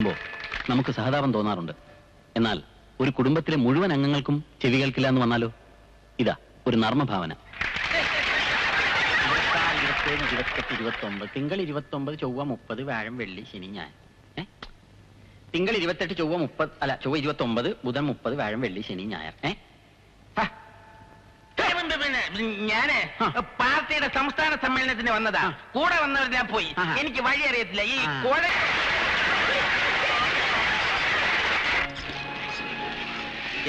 നമുക്ക് സഹതാപം തോന്നാറുണ്ട്. എന്നാൽ ഒരു കുടുംബത്തിലെ മുഴുവൻ അംഗങ്ങൾക്കും ചെവി കേൾക്കില്ല എന്ന് വന്നാലോ? ഇതാ ഒരു നർമ്മഭാവന. 27, 28, 29 തിങ്കൾ 29 ചൊവ്വ 30 വ്യാഴം വെള്ളി ശനി ഞായർ. തിങ്കൾ 28 ചൊവ്വ 30 അല്ല ചൊവ്വ 29 ബുധൻ 30 വ്യാഴം വെള്ളി ശനി ഞായർ. ഞാന് പാർട്ടിയുടെ സംസ്ഥാന സമ്മേളനത്തിന് വന്നതാ. കൂടെ വന്നവർ ഞാൻ പോയി. എനിക്ക് വഴി അറിയത്തില്ല. ഈ കോഴ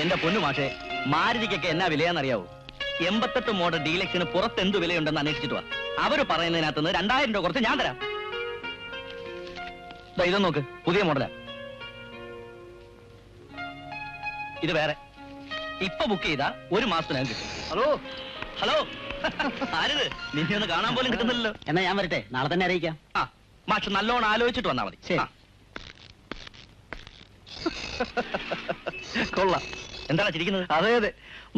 എന്റെ പൊന്നു മാഷെ, മാരുതിക്കൊക്കെ എന്നാ വിലയാന്നറിയാവോ? 88 മോഡൽ ഡീലക്സിന് പുറത്ത് എന്ത് വിലയുണ്ടെന്ന് അന്വേഷിച്ചിട്ട് വാ. അവര് പറയുന്നതിനകത്തുനിന്ന് 2000 രൂപ കുറച്ച് ഞാൻ തരാം. ഇത് നോക്ക്, പുതിയ മോഡലാ. ഇത് വേറെ. ഇപ്പൊ ബുക്ക് ചെയ്താ 1 മാസത്തിനകം കിട്ടും. ഹലോ ഹലോ, ആരിത്? നിന്നെ ഒന്ന് കാണാൻ പോലും കിട്ടുന്നില്ലല്ലോ. എന്നാ ഞാൻ വരട്ടെ, നാളെ തന്നെ അറിയിക്കാം. ആ മാഷ് നല്ലോണം ആലോചിച്ചിട്ട് വന്നാ മതി. ശരി. കൊള്ളാം. എന്താണ് ചിരിക്കുന്നത്? അതെ അതെ,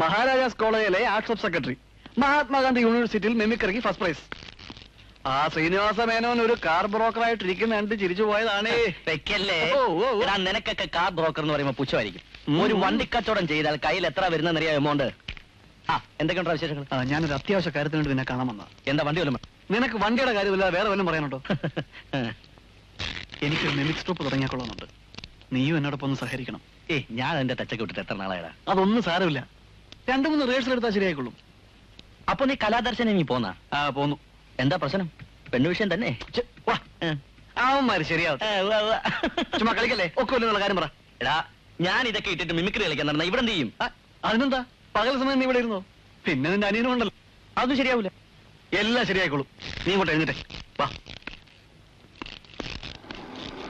മഹാരാജാസ് കോളേജിലെ ആർട്സ് ഓഫ് സെക്രട്ടറി, മഹാത്മാഗാന്ധി യൂണിവേഴ്സിറ്റിയിൽ മിമിക്രിക്ക് ഫസ്റ്റ് പ്രൈസ്. ആ ശ്രീനിവാസ മേനോൻ ഒരു കാർ ബ്രോക്കറായിട്ട് ഇരിക്കുന്ന കണ്ട് ചിരിച്ചു പോയതാണേ. വെക്കല്ലേ. നിനക്കൊക്കെ കാർ ബ്രോക്കർ എന്ന് പറയുമ്പോ പുച്ഛമായിരിക്കും. ഒരു വണ്ടിക്കച്ചവടം ചെയ്താൽ കയ്യിൽ എത്ര വരുന്നറിയാം എമൗണ്ട്? ആ എന്തൊക്കെയുണ്ടോ വിശേഷങ്ങൾ? ഞാനൊരു അത്യാവശ്യ കാര്യത്തിന് വേണ്ടി നിന്നെ കാണാൻ വന്നതാ. എന്താ വണ്ടി വല്ലതും? നിനക്ക് വണ്ടിയുടെ കാര്യമില്ല, വേറെ വല്ലതും പറയാനുണ്ടോ? എനിക്കൊരു മിമിക്സ് ട്രൂപ്പ് തുടങ്ങിയാൽ കൊള്ളുന്നുണ്ട്. നീയും എന്നോടൊപ്പം ഒന്ന് സഹകരിക്കണം. ഞാൻ എന്റെ ടച്ചൊക്കെ വിട്ടിട്ട് എത്ര നാളായടാ? അതൊന്നും സാരമില്ല, 2-3 റിഹേഴ്സൽ എടുത്താൽ ശരിയായിക്കൊള്ളും. അപ്പൊ നീ കലാദർശനം നീ പോന്നാ? പോന്നു. എന്താ പ്രശ്നം? പെണ്ണു വിഷയം തന്നെ. അവന്മാര് ശരിയാവും. ചുമ്മാ കളിക്കല്ലേ, ഒക്കെ എന്നുള്ള കാര്യം പറ. എടാ, ഞാൻ ഇതൊക്കെ ഇട്ടിട്ട് മിമിക്രി കളിക്കാൻ നടന്ന ഇവിടെ എന്ത് ചെയ്യും? അതിനെന്താ, പകൽ സമയം നീ ഇവിടെ ഇരുന്നോ? പിന്നെ നിന്റെ അനിയനും ഉണ്ടല്ലോ. അതൊന്നും ശരിയാവൂല. എല്ലാം ശരിയായിക്കോളും. നീ ഇങ്ങോട്ട് എഴുന്നേറ്റേ വാ.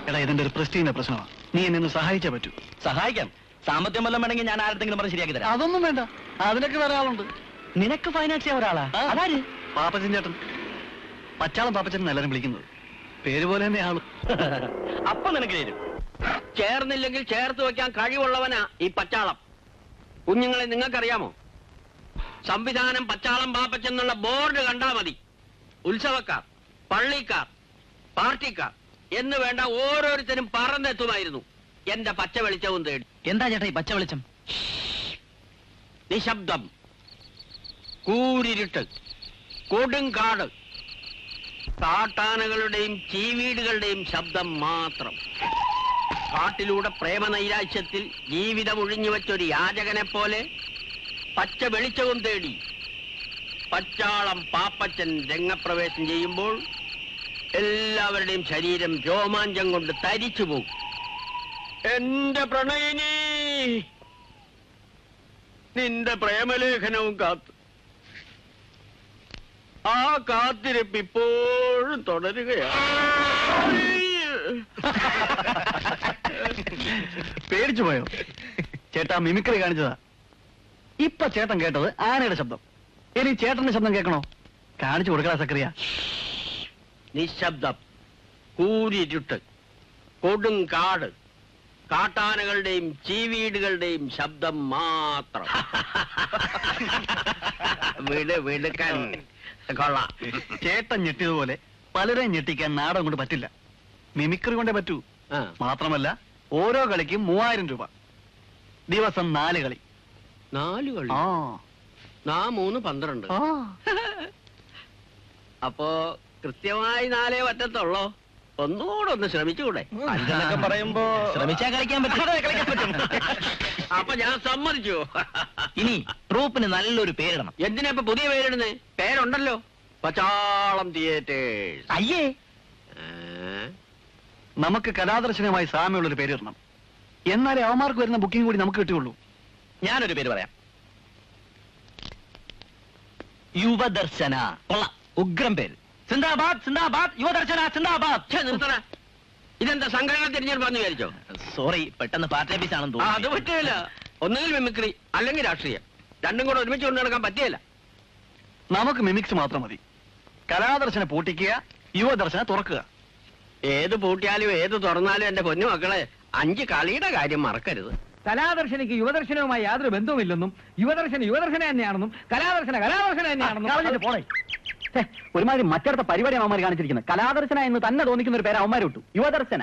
എടാ, ഇതിന്റെ ഒരു പ്രസ്റ്റീജിന്റെ പ്രശ്നമാണ്. നീ എന്നെ ഒന്ന് സഹായിച്ചേ പറ്റൂ. സഹായിക്കാം. സാമ്പത്തികം വല്ലതും വേണമെങ്കിൽ ഞാൻ ആരെങ്കിലും പറഞ്ഞ് ശരിയാക്കി തരാം. അതൊന്നും വേണ്ട, അതിനൊക്കെ വേറെ ആളുണ്ട്. നിനക്ക് ഫൈനാൻസ് ചെയ്യാൻ ഒരാളാ? അതാര്? പാപ്പച്ചൻ ചേട്ടൻ. പച്ചാളം പാപ്പച്ചൻ എല്ലാരും വിളിക്കുന്നത്. പേര് പോലെ തന്നെ ആളും. അപ്പൊ നിനക്ക് തരും. ചേർന്നില്ലെങ്കിൽ ചേർത്ത് വെക്കാൻ കഴിവുള്ളവനാ ഈ പച്ചാളം. കുഞ്ഞുങ്ങളെ നിങ്ങൾക്കറിയാമോ? സംവിധാനം പച്ചാളം പാപ്പച്ചെന്നുള്ള ബോർഡ് കണ്ടാ മതി. ഉത്സവക്കാർ, പള്ളിക്കാർ, പാർട്ടിക്കാർ എന്ന് വേണ്ട ഓരോരുത്തരും പറന്നെത്തുമായിരുന്നു എന്റെ പച്ച വെളിച്ചവും തേടി. എന്താ ചേട്ടാ ഈ പച്ച വെളിച്ചം? നിശബ്ദം, കൂരിരുട്ട്, കൊടുങ്കാട്, കാട്ടാനകളുടെയും ചീവീടുകളുടെയും ശബ്ദം മാത്രം. കാട്ടിലൂടെ പ്രേമനൈരാശ്യത്തിൽ ജീവിതം ഒഴിഞ്ഞുവെച്ചൊരു യാചകനെ പോലെ പച്ച വെളിച്ചവും തേടി പച്ചാളം പാപ്പച്ചൻ രംഗപ്രവേശം ചെയ്യുമ്പോൾ എല്ലാവരുടെയും ശരീരം രോമാഞ്ചം കൊണ്ട് തരിച്ചു പോകും. എന്റെ പ്രണയിനി, നിന്റെ പ്രേമലേഖനവും കാത്ത് ആ കാത്തിരിപ്പ് ഇപ്പോഴും തുടരുകയാണ്. പേടിച്ചു പോയോ? ചേട്ടാ മിമിക്രി കാണിച്ചതാ. ഇപ്പൊ ചേട്ടൻ കേട്ടത് ആനയുടെ ശബ്ദം. ഇനി ചേട്ടന്റെ ശബ്ദം കേൾക്കണോ? കാണിച്ചു കൊടുക്കടാ സക്രിയ. നിശബ്ദം, കൂരിരുട്ട്, കൊടുങ്കാട്, കാട്ടാനകളുടെയും ചീവീടുകളുടെയും ശബ്ദം മാത്രം. വിടുക്കൻ കൊള്ളാം. ചേട്ടൻ ഞെട്ടിയതുപോലെ പലരെയും ഞെട്ടിക്കാൻ നാടകം കൊണ്ട് പറ്റില്ല. മിമിക്രി കൊണ്ടേ പറ്റൂ. മാത്രമല്ല ഓരോ കളിക്കും 3000 രൂപ. ദിവസം 4 കളി. 4 കളി? 3 12. അപ്പോ കൃത്യമായി 4 പറ്റത്തുള്ളോ? ഒന്നുകൂടെ ഒന്ന് ശ്രമിച്ചുകൂടെ? അഞ്ചെന്നൊക്കെ പറയുമ്പോ ശ്രമിച്ചാ കളിക്കാൻ പറ്റും. അപ്പൊ ഞാൻ സമ്മതിച്ചു. ഇനി ട്രൂപ്പിന് നല്ലൊരു പേരിടണം. എന്തിനാ ഇപ്പൊ പുതിയ പേരിടുന്നേ? പേരുണ്ടല്ലോ, പച്ചാളം തിയേറ്റേഴ്സ്. അയ്യേ, നമുക്ക് കലാദർശനമായി സാമ്യമുള്ളൊരു പേരിടണം. എന്നാലേ അവന്മാർക്ക് വരുന്ന ബുക്കിംഗ് കൂടി നമുക്ക് കിട്ടുകയുള്ളൂ. ഞാനൊരു പേര് പറയാം. യുവദർശന. കൊള്ളാം, ഉഗ്രം പേര്. സിന്ദാബാദ് സിന്ദാബാദ്, യുവദർശന സിന്ദാബാദ്. നിർത്തണ. ഇതെന്താ സംഘടന തിരഞ്ഞെടുപ്പാന്ന് വിചാരിച്ചോ? സോറി, പെട്ടെന്ന് പാർട്ടി ഓഫീസാണെന്ന് തോന്നുന്നു. അത് പറ്റില്ല. ഒന്നുകിൽ മിമിക്രി അല്ലെങ്കിൽ രാഷ്ട്രീയം, രണ്ടും കൂടെ ഒരുമിച്ച് കൊണ്ടു നടക്കാൻ പറ്റിയല്ല. നമുക്ക് മിമിക്സ് മാത്രം മതി. കലാദർശന പൂട്ടിക്കുക, യുവദർശന തുറക്കുക. ഏത് പൂട്ടിയാലും ഏത് തുറന്നാലും എന്റെ പൊന്നു മക്കളെ 5 കളിയുടെ കാര്യം മറക്കരുത്. കലാദർശനയ്ക്ക് യുവദർശനവുമായി യാതൊരു ബന്ധവുമില്ലെന്നും യുവദർശന തന്നെയാണെന്നും കലാദർശന തന്നെയാണെന്നും പോണേ. ഒരുമാതിരി മറ്റടുത്ത പരിപാടി അവന്മാർ കാണിച്ചിരിക്കുന്നത്. കലാദർശന എന്ന് തന്നെ തോന്നിക്കുന്ന ഒരു പേര് അവന്മാർ വിട്ടു. യുവദർശന.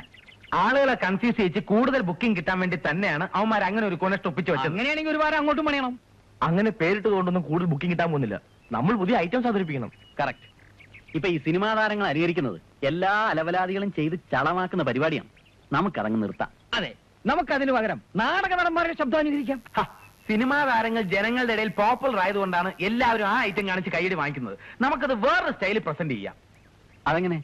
ആളുകളെ കൺഫ്യൂസ് ചെയ്യിച്ച് കൂടുതൽ ബുക്കിംഗ് കിട്ടാൻ വേണ്ടി തന്നെയാണ് അവന്മാർ അങ്ങനെ ഒരു കോണസ്റ്റ് ഒപ്പിച്ചു വെച്ചത്. അങ്ങനെയാണെങ്കിൽ ഒരു വാരം അങ്ങോട്ടും പണിയണം. അങ്ങനെ പേരിട്ട് കൊണ്ടൊന്നും കൂടുതൽ ബുക്കിംഗ് കിട്ടാൻ പോകുന്നില്ല. നമ്മൾ പുതിയ ഐറ്റംസ് അവതരിപ്പിക്കണം. കറക്റ്റ്. ഇപ്പൊ ഈ സിനിമാ താരങ്ങൾ അനുകരിക്കുന്നത് എല്ലാ അലവലാദികളും ചെയ്ത് ചളമാക്കുന്ന പരിപാടിയാണ്. നമുക്കതങ്ങ് നിർത്താം. അതെ, നമുക്കതിന് പകരം നാടക നടന്മാരുടെ ശബ്ദം അനുകരിക്കാം. സിനിമാ താരങ്ങൾ ജനങ്ങളുടെ ഇടയിൽ പോപ്പുലർ ആയതുകൊണ്ടാണ് എല്ലാവരും ആ ഐറ്റം കാണിച്ച് കൈയ്യടി വാങ്ങിക്കുന്നത്. നമുക്കത് വേറൊരു സ്റ്റൈലിൽ പ്രസന്റ് ചെയ്യാം. അതെങ്ങനെ?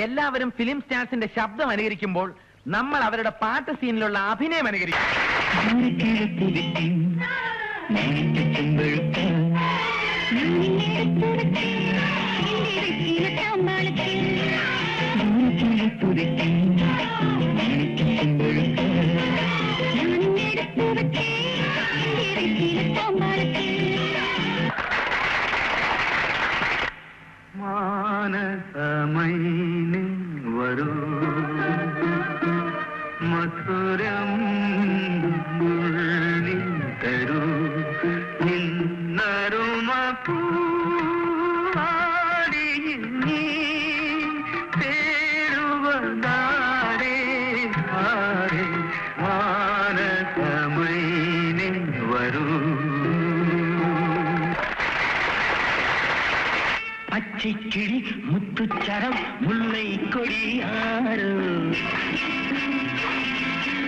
എല്ലാവരും ഫിലിം സ്റ്റാർസിന്റെ ശബ്ദം അനുകരിക്കുമ്പോൾ നമ്മൾ അവരുടെ പാട്ട് സീനിലുള്ള അഭിനയം അനുകരിക്കും. മാനസമൈനി വരൂ മധുരം ഉള്ളിൽ തരൂ നിന്നരുമ പൂവാടി നീ തേടുവതാരേ ആരേ മാനസമൈനി വരൂ പച്ചക്കിളി മുത്തുച്ചരം മുല്ലൈ കൊടിയാറ്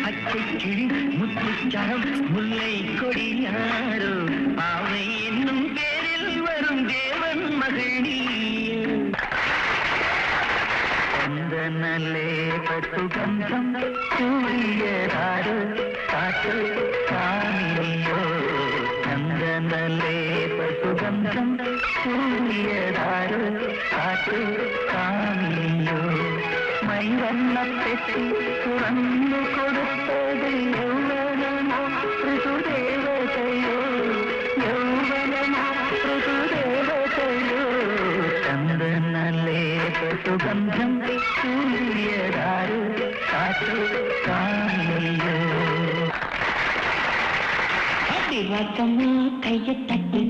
പച്ചക്കിളി മുത്തുച്ചരം മുല്ലൈ കൊടിയാറ് പാവൈ എന്നും പേരിൽ വരും ദേവൻ മകണി ചന്ദനല്ലേ പട്ടുഗന്ധം ചൂടിയതാറ് കാറ്റ് കാമിനിയോ ചന്ദനല്ലേ പട്ടുഗന്ധം ചൂടിയതാറ് കാറ്റ് കാമിനിയോ മൈവണ്ണത്തെത്തി തുറന്നു കൊടുത്തത് യൗവനമോ ഋതുദേവതയോ യൗവനമോ ഋതുദേവതയോ ചന്ദനല്ലേ പട്ടുഗന്ധം ചൂടിയതാറ് കാറ്റ് കാമിനിയോ തിളക്കമേ കയ്യത്തട്ടി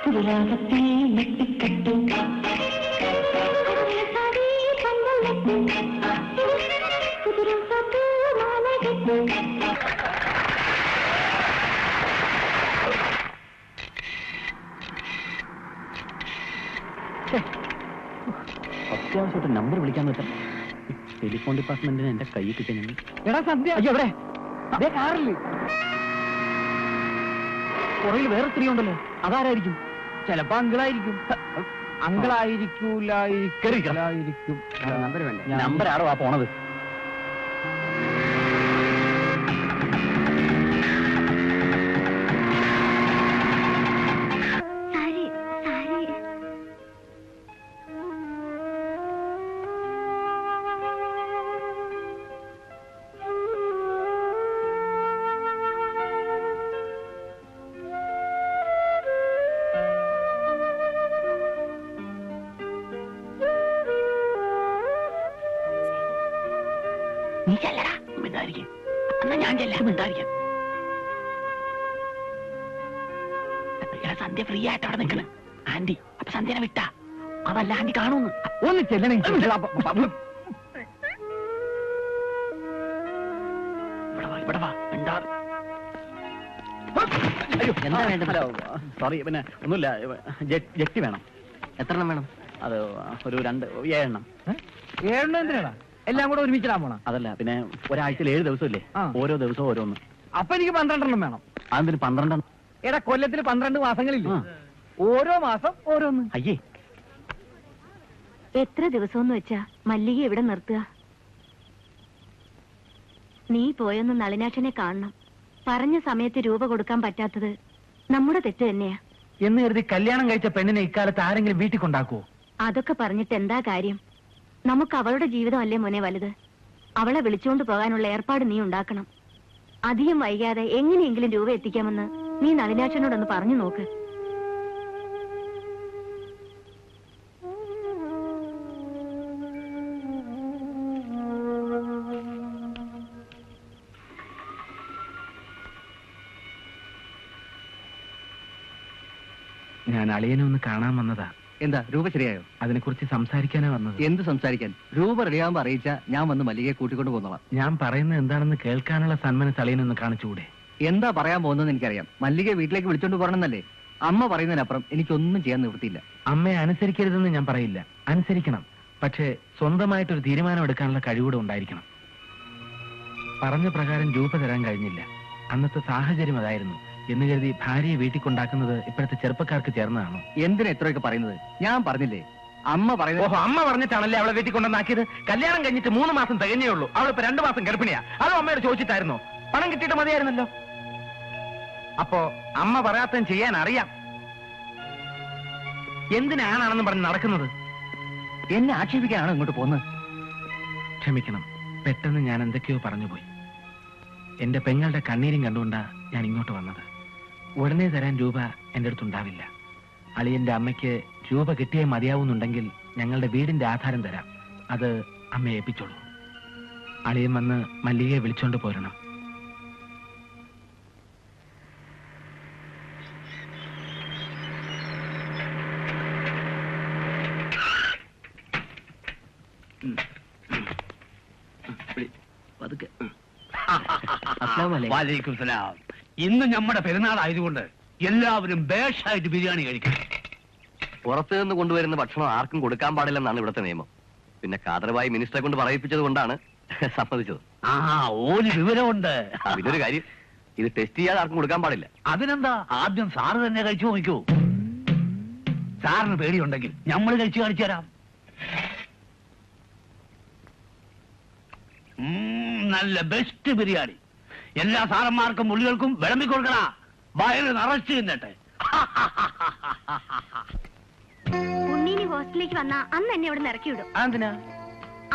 പുതുരാഗത്തെ നെട്ടിക്കട്ടു അത്യാവശ്യമായിട്ട് നമ്പർ വിളിക്കാൻ പറ്റാം. ടെലിഫോൺ ഡിപ്പാർട്ട്മെന്റിന് എന്റെ കൈ കിട്ടിയ ഞങ്ങൾ. എടാ സന്ധ്യ, അയ്യോ എവിടെ? അതേ കാറില് പുറകിൽ വേറെ സ്ത്രീ ഉണ്ടല്ലോ, അതാരായിരിക്കും? ചിലപ്പോ അങ്കിളായിരിക്കും. അങ്കിളായിരിക്കും. നമ്പർ വേണ്ട. നമ്പർ ആടോ ആ പോണത്? നീ ചെല്ലടാ, മിണ്ടായിരിക്കും. എന്നാ ഞാൻ ചെല്ലാം, മിണ്ടായിരിക്കാം. സന്ധ്യ ഫ്രീ ആയിട്ട് അവിടെ നിൽക്കണ് ആന്റി. അപ്പൊ സന്ധ്യനെ വിട്ടാ അതല്ല ആന്റി കാണൂന്ന്. ഒന്ന് ചെല്ലണേ. ഇവിടെ വാ, മിണ്ടാ. അയ്യോ, എന്താ വേണ്ടത്? സോറി, പിന്നെ ഒന്നുമില്ല. ജെട്ടി വേണം. എത്ര എണ്ണം വേണം? അത് ഒരു 7 എണ്ണം. 7 എണ്ണം എന്തിനാ? എല്ലാം കൂടെ ഒരുമിച്ചിടാൻ പോണം. അതല്ല, പിന്നെ ഒരാഴ്ചയിൽ 7 ദിവസമില്ലേ? ഓരോ ദിവസവും ഓരോന്ന്. അപ്പൊ എനിക്ക് 12 എണ്ണം വേണം. അതെന്തിന് 12 എണ്ണം? എടാ, കൊല്ലത്തിൽ 12 മാസങ്ങളില്ല. ഓരോ മാസം ഓരോന്ന്. അയ്യേ, എത്ര ദിവസമെന്ന് വെച്ചാ മല്ലിക ഇവിടെ നിർത്തുക? നീ പോയൊന്ന് നളിനാക്ഷനെ കാണണം. പറഞ്ഞ സമയത്ത് രൂപ കൊടുക്കാൻ പറ്റാത്തത് നമ്മുടെ തെറ്റ് തന്നെയാ. എന്ന് കരുതി കല്യാണം കഴിച്ച പെണ്ണിനെ ഇക്കാലത്ത് ആരെങ്കിലും വീട്ടിൽ കൊണ്ടാക്കുവോ? അതൊക്കെ പറഞ്ഞിട്ട് എന്താ കാര്യം? നമുക്ക് അവളുടെ ജീവിതമല്ലേ മോനെ വലുത്. അവളെ വിളിച്ചുകൊണ്ട് പോകാനുള്ള ഏർപ്പാട് നീ ഉണ്ടാക്കണം. അധികം വൈകാതെ എങ്ങനെയെങ്കിലും രൂപ എത്തിക്കാമെന്ന് നീ നളിനാക്ഷനോടൊന്ന് പറഞ്ഞു നോക്ക്. ഞാൻ അളിയനെ ഒന്ന് കാണാൻ വന്നതാ. എന്താ രൂപ ശരിയായോ? അതിനെക്കുറിച്ച് സംസാരിക്കാനാ വന്നത്. എന്ത് സംസാരിക്കാൻ? രൂപ റെഡിയാകുമ്പോ അറിയിച്ചാ ഞാൻ വന്ന് മല്ലികയെ കൂട്ടിക്കൊണ്ട് പോന്നോളാം. ഞാൻ പറയുന്നത് എന്താണെന്ന് കേൾക്കാനുള്ള സന്മനസ് അളിയനൊന്ന് കാണിച്ചുകൂടെ? എന്താ പറയാൻ പോകുന്നതെന്ന് എനിക്കറിയാം. മല്ലികയെ വീട്ടിലേക്ക് വിളിച്ചോണ്ട് പോകണമെന്നല്ലേ അമ്മ പറയുന്നതിനപ്പുറം എനിക്കൊന്നും ചെയ്യാൻ നിവൃത്തിയില്ല. അമ്മയെ അനുസരിക്കരുതെന്ന് ഞാൻ പറയില്ല, അനുസരിക്കണം. പക്ഷേ സ്വന്തമായിട്ടൊരു തീരുമാനം എടുക്കാനുള്ള കഴിവൂടെ ഉണ്ടായിരിക്കണം. പറഞ്ഞ പ്രകാരം രൂപ തരാൻ കഴിഞ്ഞില്ല. അന്നത്തെ സാഹചര്യം അതായിരുന്നു എന്ന് കരുതി ഭാര്യയെ വീട്ടിൽ കൊണ്ടാക്കുന്നത് ഇപ്പോഴത്തെ ചെറുപ്പക്കാർക്ക് ചേർന്നതാണോ? എന്തിനാ ഇത്രയൊക്കെ പറയുന്നത്? ഞാൻ പറഞ്ഞില്ലേ അമ്മ പറയുന്നത്. ഓഹോ, അമ്മ പറഞ്ഞിട്ടാണല്ലേ അവളെ വീട്ടിൽ കൊണ്ടുവന്നാക്കിയത്? കല്യാണം കഴിഞ്ഞിട്ട് 3 മാസം തികഞ്ഞേ ഉള്ളൂ. അവളിപ്പോ 2 മാസം ഗർഭിണിയാ. അതും അമ്മയോട് ചോദിച്ചിട്ടായിരുന്നോ? പണം കിട്ടിയിട്ട് മതിയായിരുന്നല്ലോ. അപ്പോ അമ്മ പറയാത്തതും ചെയ്യാൻ അറിയാം. എന്തിനാണെന്ന് പറഞ്ഞ് നടക്കുന്നത്? എന്നെ ആക്ഷേപിക്കാനാണോ ഇങ്ങോട്ട് പോകുന്നത്? ക്ഷമിക്കണം, പെട്ടെന്ന് ഞാൻ എന്തൊക്കെയോ പറഞ്ഞുപോയി. എന്റെ പെങ്ങളുടെ കണ്ണീരും കണ്ടുകൊണ്ടാ ഞാൻ ഇങ്ങോട്ട് വന്നത്. ഉടനെ തരാൻ രൂപ എന്റെ അടുത്തുണ്ടാവില്ല. അളിയന്റെ അമ്മയ്ക്ക് രൂപ കിട്ടിയേ മതിയാവുന്നുണ്ടെങ്കിൽ ഞങ്ങളുടെ വീടിന്റെ ആധാരം തരാം. അത് അമ്മയെ ഏൽപ്പിച്ചോളൂ. അളിയൻ വന്ന് മല്ലികയെ വിളിച്ചോണ്ട് പോരണം. വാലേക്കും സലാം. ഇന്ന് നമ്മുടെ പെരുന്നാളായതുകൊണ്ട് എല്ലാവരും ബേഷായിട്ട് ബിരിയാണി കഴിക്കും. പുറത്തു നിന്ന് കൊണ്ടുവരുന്ന ഭക്ഷണം ആർക്കും കൊടുക്കാൻ പാടില്ലെന്നാണ് ഇവിടുത്തെ നിയമം. പിന്നെ കാതർബായി മിനിസ്റ്ററെ കൊണ്ട് പറയിപ്പിച്ചത് കൊണ്ടാണ് സമ്മതിച്ചത്. ആ, ഓന് വിവരമുണ്ട്. ഇതൊരു കാര്യം, ഇത് ടെസ്റ്റ് ചെയ്യാതെ ആർക്കും കൊടുക്കാൻ പാടില്ല. അതിനെന്താ, ആദ്യം സാറ് തന്നെ കഴിച്ചു നോക്കൂ. സാറിന് പേടിയുണ്ടെങ്കിൽ നമ്മൾ കഴിച്ചു കാണിച്ചു തരാം. നല്ല ബെസ്റ്റ് ബിരിയാണി. എല്ലാ സാറന്മാർക്കും മുള്ളികൾക്കും വിളമ്പി കൊടുക്കണ. വയറ് നിറച്ചു തിന്നട്ടെ. ഉണ്ണീനി ഹോസ്റ്റലിലേക്ക് വന്ന അന്ന് എന്നെ ഇവിടെ ഇറക്കി വിടും. അതെന്തിനാ?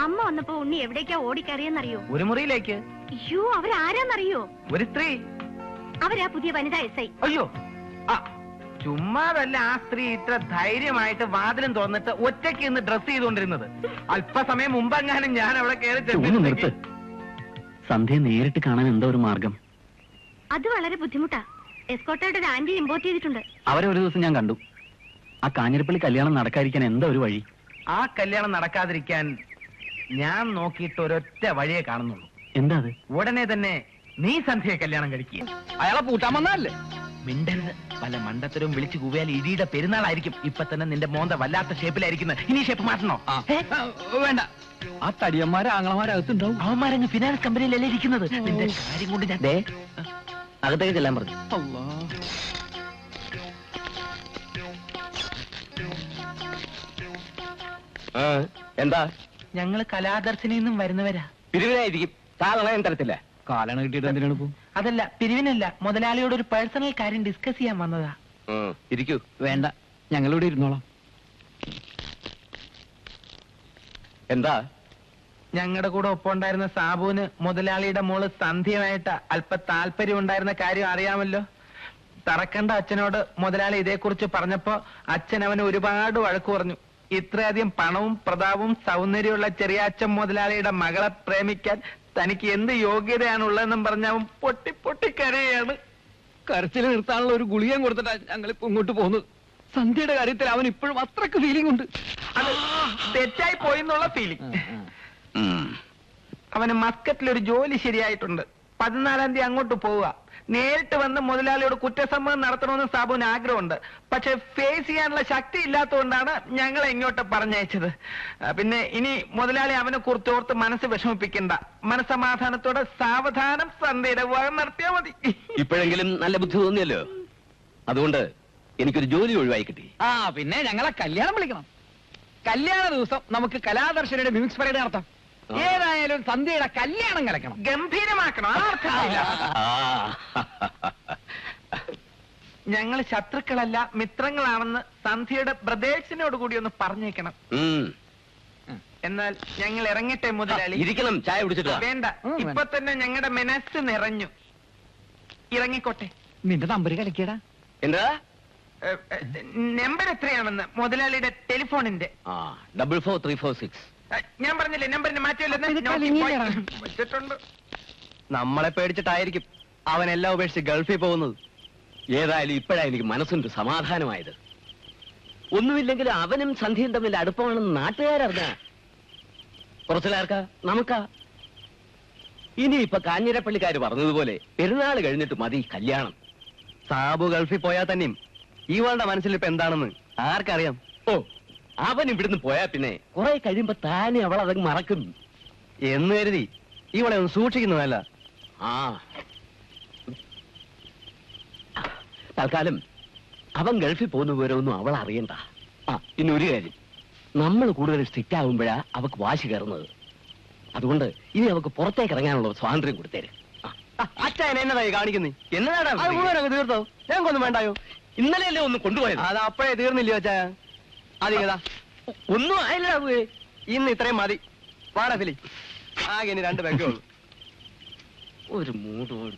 അമ്മ വന്നപ്പോ ഉണ്ണി എവിടേക്കാ ഓടിക്കറിയെന്നറിയോ? ഒരു മുറിയിലേക്ക്. അയ്യോ, അവരാരാന്നറിയോ? ഒരു സ്ത്രീ. അവരാ പുതിയ വനിതാ SI. അയ്യോ, ചുമ്മാതല്ല ആ സ്ത്രീ ഇത്ര ധൈര്യമായിട്ട് വാതിലും തുറന്നിട്ട് ഒറ്റയ്ക്ക് ഇന്ന് ഡ്രസ് ചെയ്തുകൊണ്ടിരുന്നത്. അല്പസമയം മുമ്പെങ്ങാനും ഞാൻ അവിടെ കയറി സന്ധ്യ നേരിട്ട് കാണാൻ എന്താ ഒരു മാർഗം? അത് വളരെ ബുദ്ധിമുട്ടാ. എസ്കോട്ടായിട്ട് ഒരു ആന്റി ഇമ്പോർട്ട് ചെയ്തിട്ടുണ്ട്. അവരെ ഒരു ദിവസം ഞാൻ കണ്ടു. ആ കാഞ്ഞിരപ്പള്ളി കല്യാണം നടക്കാതിരിക്കാൻ എന്താ ഒരു വഴി? ആ കല്യാണം നടക്കാതിരിക്കാൻ ഞാൻ നോക്കിയിട്ട് ഒരൊറ്റ വഴിയെ കാണുന്നുള്ളൂ. എന്താ അത്? ഉടനെ തന്നെ നീ സന്ധ്യയെ കല്യാണം കഴിക്കുക. അയാളെ പൂട്ടാൻ വന്നല്ലേ? മിണ്ടരുത്. പല മണ്ടത്തരവും വിളിച്ചു കൂവിയാൽ ഇടിയുടെ പെരുന്നാളായിരിക്കും. ഇപ്പൊ തന്നെ നിന്റെ മോന്ത വല്ലാത്ത ഷേപ്പിലായിരിക്കുന്നത്. ഇനി ഷേപ്പ് മാറ്റണോ? വേണ്ട, ആ തടിയന്മാരെ ആങ്ങളമാരകത്തുണ്ടാവും. അവന്മാരങ്ങ് ഫിനാൻസ് കമ്പനിയിലല്ലേ ഇരിക്കുന്നത്. നിന്റെ കാര്യം കൊണ്ട് ഞാൻ അകത്തേക്ക് ചെല്ലാൻ പറഞ്ഞു. എന്താ? ഞങ്ങള് കലാദർശനിൽ നിന്നും വരുന്നവരാ. പിരിവിനായിരിക്കും. സാധനം തരത്തില്ല. കാലണ കിട്ടിയിട്ട് എന്തിനാണ് പോ? അതല്ല, പിരിവിനല്ല, മുതലാളിയോട് ഒരു പേഴ്സണൽ കാര്യം ഡിസ്കസ് ചെയ്യാൻ വന്നതാ. ഇരിക്കൂ. വേണ്ട, ഞങ്ങളിവിടെ ഇരുന്നോളാം. എന്താ? ഞങ്ങളുടെ കൂടെ ഒപ്പം ഉണ്ടായിരുന്ന സാബുവിന് മുതലാളിയുടെ മോള് സന്ധ്യയുമായിട്ട് അല്പ താല്പര്യം ഉണ്ടായിരുന്ന കാര്യം അറിയാമല്ലോ. തറക്കണ്ട അച്ഛനോട് മുതലാളി ഇതേക്കുറിച്ച് പറഞ്ഞപ്പോ അച്ഛൻ അവന് ഒരുപാട് വഴക്കു പറഞ്ഞു. ഇത്രയധികം പണവും പ്രതാപവും സൗന്ദര്യമുള്ള ചെറിയ അച്ഛൻ മുതലാളിയുടെ മകളെ പ്രേമിക്കാൻ തനിക്ക് എന്ത് യോഗ്യതയാണുള്ളതെന്നും പറഞ്ഞ അവൻ പൊട്ടി പൊട്ടി കരയാണ്. കരച്ചിൽ നിർത്താനുള്ള ഒരു ഗുളികയും കൊടുത്തിട്ടാ ഞങ്ങളിപ്പോ ഇങ്ങോട്ട് പോകുന്നത്. സന്ധ്യയുടെ കാര്യത്തിൽ അവൻ ഇപ്പോഴും അത്രക്ക് ഫീലിംഗ് ഉണ്ട്. അത് തെറ്റായി പോയി എന്നുള്ള ഫീലിംഗ്. അവന് മസ്കറ്റിൽ ഒരു ജോലി ശരിയായിട്ടുണ്ട്. 14-ാം തീയതി അങ്ങോട്ട് പോവുക. നേരിട്ട് വന്ന് മുതലാളിയോട് കുറ്റസമ്മതം നടത്തണമെന്ന് സാബുവിന് ആഗ്രഹമുണ്ട്. പക്ഷെ ഫേസ് ചെയ്യാനുള്ള ശക്തി ഇല്ലാത്തതുകൊണ്ടാണ് ഞങ്ങളെ ഇങ്ങോട്ട് പറഞ്ഞയച്ചത്. പിന്നെ ഇനി മുതലാളി അവനെ കുറിച്ചോർത്ത് മനസ്സ് വിഷമിപ്പിക്കണ്ട. മനസ്സമാധാനത്തോടെ സാവധാനം സന്ധ്യയുടെ വിവാഹം നടത്തിയാൽ മതി. ഇപ്പോഴെങ്കിലും നല്ല ബുദ്ധി തോന്നിയല്ലോ. അതുകൊണ്ട് എനിക്കൊരു ജോലി ഒഴിവായി കിട്ടി. പിന്നെ ഞങ്ങളെ കല്യാണം വിളിക്കണം. കല്യാണ ദിവസം നമുക്ക് കലാദർശനയുടെ മ്യൂസിക് പരേഡ് നടത്താം. ഏതായാലും സന്ധ്യയുടെ കല്യാണം കലക്കണം, ഗംഭീരമാക്കണം. ഞങ്ങൾ ശത്രുക്കളല്ല, മിത്രങ്ങളാണെന്ന് സന്ധ്യയുടെ ബ്രദേഴ്സിനോട് കൂടി ഒന്ന് പറഞ്ഞേക്കണം. എന്നാൽ ഞങ്ങൾ ഇറങ്ങട്ടെ മുതലാളി? ഇരിക്കണം, ചായ കുടിച്ചിട്ട്. വേണ്ട, ഇപ്പൊ തന്നെ ഞങ്ങളുടെ മനസ്സ് നിറഞ്ഞു. ഇറങ്ങിക്കോട്ടെ. നിന്റെ നമ്പർ കളിക്കടാ. എന്താ നമ്പർ എത്രയാണെന്ന്? മുതലാളിയുടെ ടെലിഫോണിന്റെ. 44346. ഞാൻ പറഞ്ഞില്ലേ നമ്പറിന് മാറ്റമില്ലെന്ന്. നമ്മളെ പേടിച്ചിട്ടായിരിക്കും അവനെല്ലാം ഉപേക്ഷിച്ച് ഗൾഫിൽ പോകുന്നത്. ഏതായാലും ഇപ്പോഴാണ് എനിക്ക് മനസ്സിന്റെ സമാധാനമായത്. ഒന്നുമില്ലെങ്കിൽ അവനും സന്ധ്യയും തമ്മിൽ അടുപ്പമാണെന്ന് നാട്ടുകാരറിഞ്ഞ കുറച്ചിലാർക്കാ നമുക്കാ. ഇനി ഇപ്പൊ കാഞ്ഞിരപ്പള്ളിക്കാര് പറഞ്ഞതുപോലെ പെരുന്നാൾ കഴിഞ്ഞിട്ട് മതി കല്യാണം. സാബു ഗൾഫിൽ പോയാൽ തന്നെയും ഇവളുടെ മനസ്സിൽ ഇപ്പൊ എന്താണെന്ന് ആർക്കറിയാം? ഓ, അവൻ ഇവിടുന്ന് പോയാ പിന്നെ കുറെ കഴിയുമ്പോ താനെ അവൾ അതങ്ങ് മറക്കും എന്ന് കരുതി ഇവളെ ഒന്ന് സൂക്ഷിക്കുന്നതല്ല. ആ തൽക്കാലം അവൻ ഗൾഫിൽ പോകുന്ന വിവരമൊന്നും അവൾ അറിയണ്ട. ആ പിന്നെ ഒരു കാര്യം, നമ്മൾ കൂടുതൽ സ്ട്രിക്റ്റ് ആകുമ്പോഴാ അവക്ക് വാശി കയറുന്നത്. അതുകൊണ്ട് ഇനി അവക്ക് പുറത്തേക്ക് ഇറങ്ങാനുള്ള സ്വാതന്ത്ര്യം കൊടുത്തേര്. അച്ഛൻ എന്നതായി കാണിക്കുന്നേ? എന്നതാടാ അത് മുഴുവനൊക്കെ തീർത്തോ? ഞങ്ങൾക്കൊന്നും വേണ്ടായോ? ഇന്നലെയല്ലേ ഒന്ന് കൊണ്ടുപോയത്? അത് അപ്പോഴേ തീർന്നില്ലയോ അച്ഛാ? അതിങ്ങതാ ഒന്നും ആയില്ലേ? ഇന്ന് ഇത്രയും മതി. വാടാ ഫിലി, ആകെ ഇനി 2 പെങ്കേ ഉള്ളൂ. ഒരു മൂടോട്